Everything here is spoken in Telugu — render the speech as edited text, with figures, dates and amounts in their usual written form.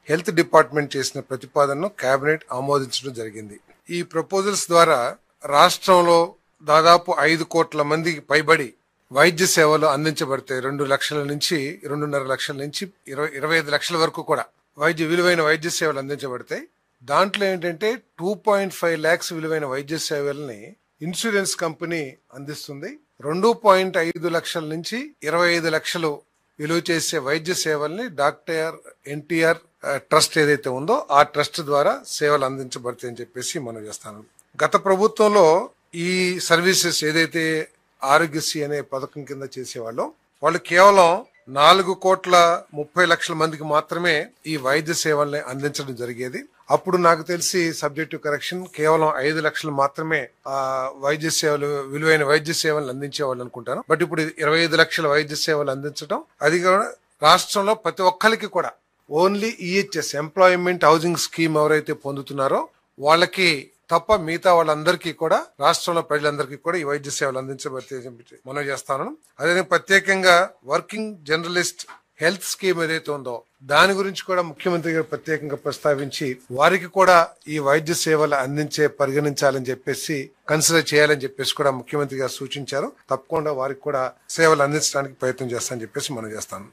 హెల్త్ డిపార్ట్మెంట్ చేసిన ప్రతిపాదనను కేబినెట్ ఆమోదించడం జరిగింది. ఈ ప్రపోజల్స్ ద్వారా రాష్ట్రంలో దాదాపు 5 కోట్ల మందికి పైబడి వైద్య సేవలు అందించబడతాయి. 2 లక్షల నుంచి 2.5 లక్షల నుంచి 25 లక్షల వరకు కూడా విలువైన వైద్య సేవలు అందించబడతాయి. దాంట్లో ఏంటంటే 2.5 lakhs విలువైన వైద్య సేవల్ని ఇన్సూరెన్స్ కంపెనీ అందిస్తుంది. 2.5 లక్షల నుంచి 25 లక్షలు విలువ చేసే వైద్య సేవల్ని డాక్టర్ ఎన్టీఆర్ ట్రస్ట్ ఏదైతే ఉందో ఆ ట్రస్ట్ ద్వారా సేవలు అందించబడతాయని చెప్పేసి మనం చేస్తాను. గత ప్రభుత్వంలో ఈ సర్వీసెస్ ఏదైతే ఆరోగ్యశ్రీ అనే పథకం కింద చేసేవాళ్ళో వాళ్ళు కేవలం 4.30 కోట్ల మందికి మాత్రమే ఈ వైద్య సేవల్ని అందించడం జరిగేది. అప్పుడు నాకు తెలిసి సబ్జెక్టివ్ కరెక్షన్ కేవలం 5 లక్షలు మాత్రమే వైద్య సేవలు విలువైన వైద్య సేవలు అందించేవాళ్ళు అనుకుంటాను. బట్ ఇప్పుడు 25 లక్షల వైద్య సేవలు అందించడం, అది కూడా రాష్ట్రంలో ప్రతి ఒక్కరికి కూడా only EHS employment housing scheme ఎవరైతే పొందుతున్నారో వాళ్ళకి తప్ప మిగతా వాళ్ళందరికీ కూడా రాష్ట్రంలో ప్రజలందరికీ కూడా ఈ వైద్య సేవలు అందించబడితే మనం చేస్తాను. అదే ప్రత్యేకంగా వర్కింగ్ జర్నలిస్ట్ హెల్త్ స్కీమ్ ఏదైతే ఉందో దాని గురించి కూడా ముఖ్యమంత్రి గారు ప్రత్యేకంగా ప్రస్తావించి వారికి కూడా ఈ వైద్య సేవలు పరిగణించాలని చెప్పేసి కన్సిడర్ చేయాలని చెప్పేసి కూడా ముఖ్యమంత్రి గారు సూచించారు. తప్పకుండా వారికి కూడా సేవలు అందించడానికి ప్రయత్నం చేస్తానని చెప్పేసి మనం చేస్తాను.